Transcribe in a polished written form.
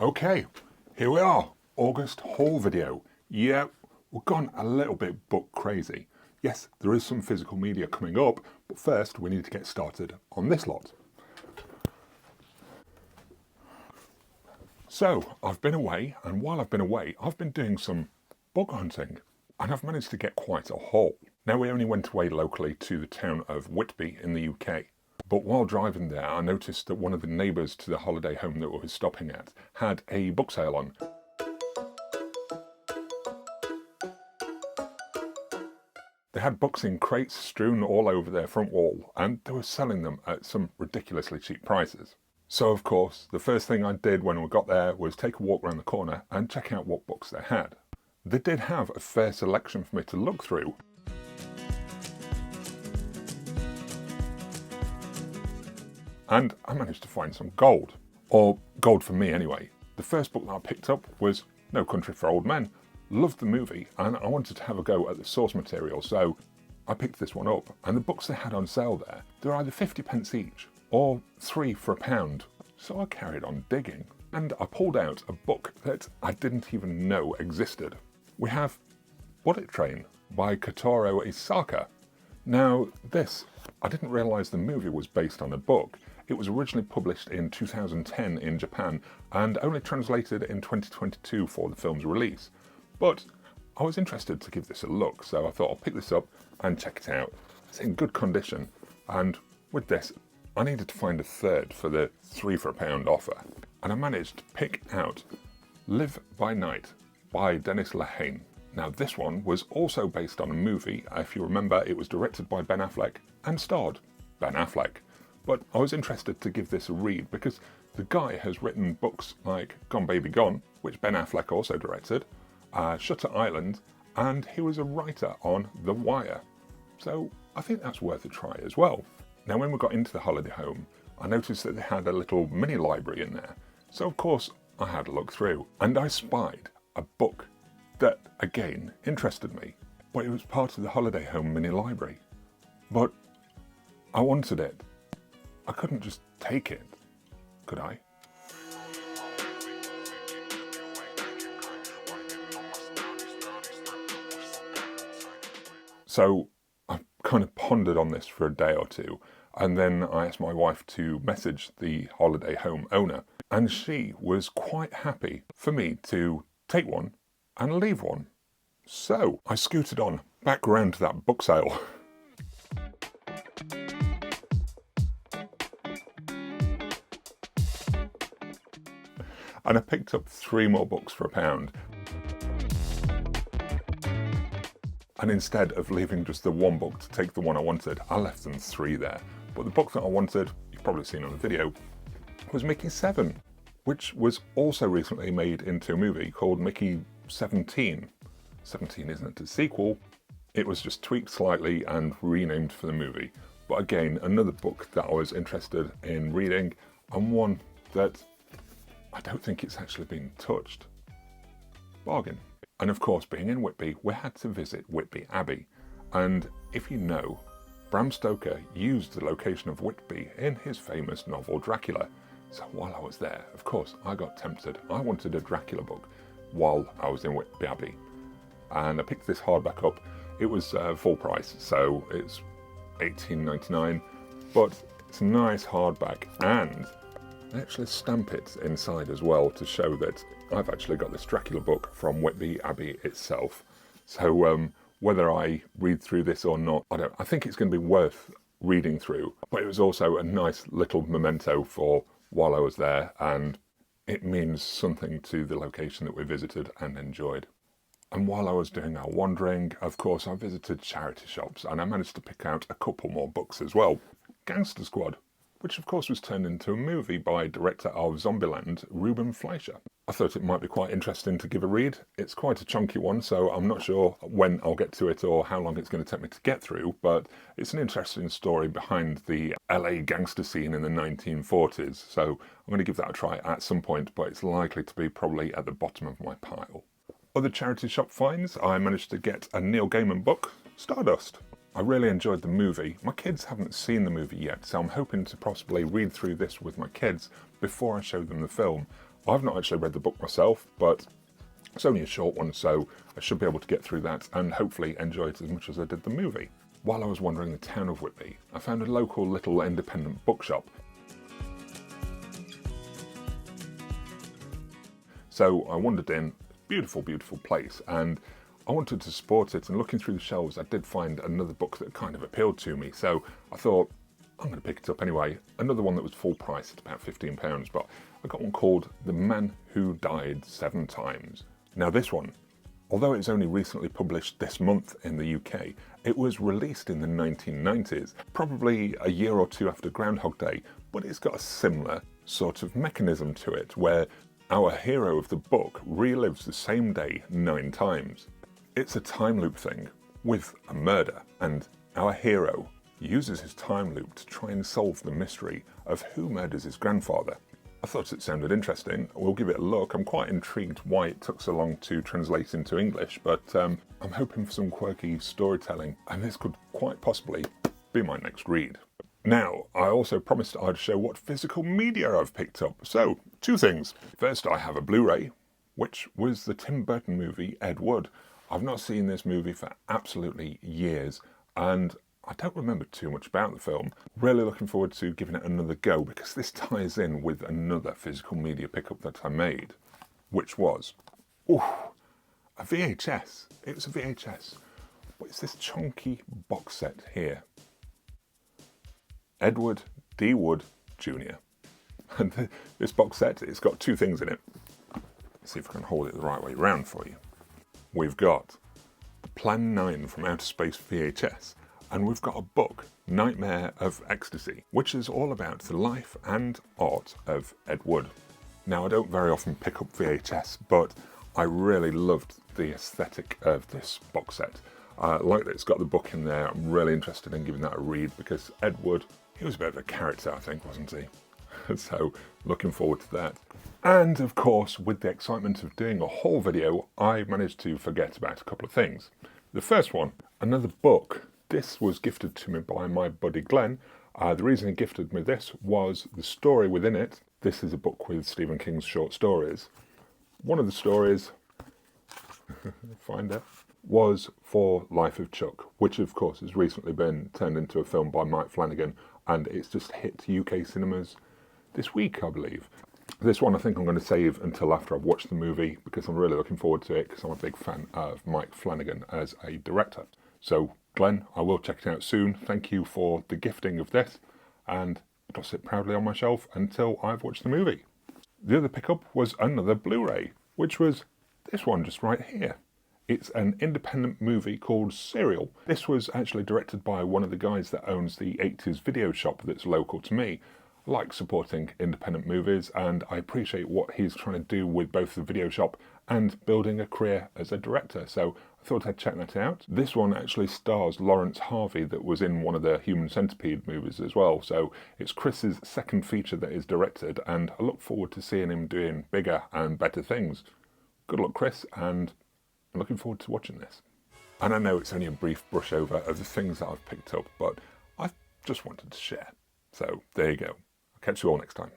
Okay, here we are, August haul video. Yeah, we've gone a little bit book crazy. Yes, there is some physical media coming up, but first we need to get started on this lot. So, I've been away, and while I've been away, I've been doing some book hunting, and I've managed to get quite a haul. Now, we only went away locally to the town of Whitby in the UK. But while driving there, I noticed that one of the neighbours to the holiday home that we were stopping at had a book sale on. They had books in crates strewn all over their front wall, and they were selling them at some ridiculously cheap prices. So of course, the first thing I did when we got there was take a walk around the corner and check out what books they had. They did have a fair selection for me to look through. And I managed to find some gold. Or gold for me anyway. The first book that I picked up was No Country for Old Men. Loved the movie and I wanted to have a go at the source material, so I picked this one up. And the books they had on sale there, they were either 50p each or 3 for £1. So I carried on digging and I pulled out a book that I didn't even know existed. We have Bullet Train by Kotaro Isaka. Now this, I didn't realise the movie was based on a book. It was originally published in 2010 in Japan and only translated in 2022 for the film's release. But I was interested to give this a look, so I thought I'll pick this up and check it out. It's in good condition, and with this, I needed to find a third for the 3 for £1 offer. And I managed to pick out Live by Night by Dennis Lehane. Now this one was also based on a movie. If you remember, it was directed by Ben Affleck and starred Ben Affleck. But I was interested to give this a read because the guy has written books like Gone Baby Gone, which Ben Affleck also directed, Shutter Island, and he was a writer on The Wire. So I think that's worth a try as well. Now when we got into the holiday home, I noticed that they had a little mini library in there. So of course I had a look through and I spied a book that again interested me, but it was part of the holiday home mini library. But I wanted it. I couldn't just take it, could I? So I kind of pondered on this for a day or two, and then I asked my wife to message the holiday home owner, and she was quite happy for me to take one and leave one. So I scooted on back round to that book sale. And I picked up 3 more books for £1. And instead of leaving just the one book to take the one I wanted, I left them 3 there. But the book that I wanted, you've probably seen on the video, was Mickey 7, which was also recently made into a movie called Mickey 17. 17 isn't a sequel, it was just tweaked slightly and renamed for the movie. But again, another book that I was interested in reading, and one that I don't think it's actually been touched. Bargain. And of course, being in Whitby, we had to visit Whitby Abbey. And if you know, Bram Stoker used the location of Whitby in his famous novel Dracula. So while I was there, of course, I got tempted. I wanted a Dracula book while I was in Whitby Abbey. And I picked this hardback up. It was full price, so it's $18.99, but it's a nice hardback, and I actually stamp it inside as well to show that I've actually got this Dracula book from Whitby Abbey itself. So whether I read through this or not, I think it's going to be worth reading through. But it was also a nice little memento for while I was there, and it means something to the location that we visited and enjoyed. And while I was doing our wandering, of course, I visited charity shops and I managed to pick out a couple more books as well. Gangster Squad, which of course was turned into a movie by director of Zombieland, Ruben Fleischer. I thought it might be quite interesting to give a read. It's quite a chunky one, so I'm not sure when I'll get to it or how long it's going to take me to get through, but it's an interesting story behind the LA gangster scene in the 1940s, so I'm going to give that a try at some point, but it's likely to be probably at the bottom of my pile. Other charity shop finds, I managed to get a Neil Gaiman book, Stardust. I really enjoyed the movie. My kids haven't seen the movie yet, so I'm hoping to possibly read through this with my kids before I show them the film. I've not actually read the book myself, but it's only a short one, so I should be able to get through that and hopefully enjoy it as much as I did the movie. While I was wandering the town of Whitby, I found a local little independent bookshop. So I wandered in, beautiful, beautiful place, and I wanted to support it, and looking through the shelves I did find another book that kind of appealed to me, so I thought, I'm going to pick it up anyway. Another one that was full price at about £15, but I got one called The Man Who Died 7 Times. Now this one, although it's only recently published this month in the UK, it was released in the 1990s, probably a year or two after Groundhog Day, but it's got a similar sort of mechanism to it, where our hero of the book relives the same day 9 times. It's a time loop thing with a murder, and our hero uses his time loop to try and solve the mystery of who murders his grandfather. I thought it sounded interesting. We'll give it a look. I'm quite intrigued why it took so long to translate into English, but I'm hoping for some quirky storytelling, and this could quite possibly be my next read. Now, I also promised I'd show what physical media I've picked up. So, 2 things. First, I have a Blu Ray, which was the Tim Burton movie Ed Wood. I've not seen this movie for absolutely years, and I don't remember too much about the film. Really looking forward to giving it another go, because this ties in with another physical media pickup that I made, which was, a VHS. It was a VHS. But it's this chunky box set here. Edward D. Wood Jr. And this box set, it's got 2 things in it. Let's see if I can hold it the right way around for you. We've got the Plan 9 from Outer Space VHS, and we've got a book, Nightmare of Ecstasy, which is all about the life and art of Ed Wood. Now, I don't very often pick up VHS, but I really loved the aesthetic of this box set. Like that it's got the book in there. I'm really interested in giving that a read, because Ed Wood, he was a bit of a character, I think, wasn't he? So, looking forward to that. And of course, with the excitement of doing a whole video, I managed to forget about a couple of things. The first one, another book. This was gifted to me by my buddy Glenn. The reason he gifted me this was the story within it. This is a book with Stephen King's short stories. One of the stories, find it, was For Life of Chuck, which of course has recently been turned into a film by Mike Flanagan, and it's just hit UK cinemas this week, I believe. This one I think I'm going to save until after I've watched the movie, because I'm really looking forward to it, because I'm a big fan of Mike Flanagan as a director. So, Glenn, I will check it out soon. Thank you for the gifting of this, and it'll sit proudly on my shelf until I've watched the movie. The other pickup was another Blu Ray, which was this one just right here. It's an independent movie called Serial. This was actually directed by one of the guys that owns the 80s video shop that's local to me. I like supporting independent movies, and I appreciate what he's trying to do with both the video shop and building a career as a director, so I thought I'd check that out. This one actually stars Lawrence Harvey, that was in one of the Human Centipede movies as well, so it's Chris's second feature that is directed, and I look forward to seeing him doing bigger and better things. Good luck, Chris, and I'm looking forward to watching this. And I know it's only a brief brush over of the things that I've picked up, but I just wanted to share. So there you go. I'll catch you all next time.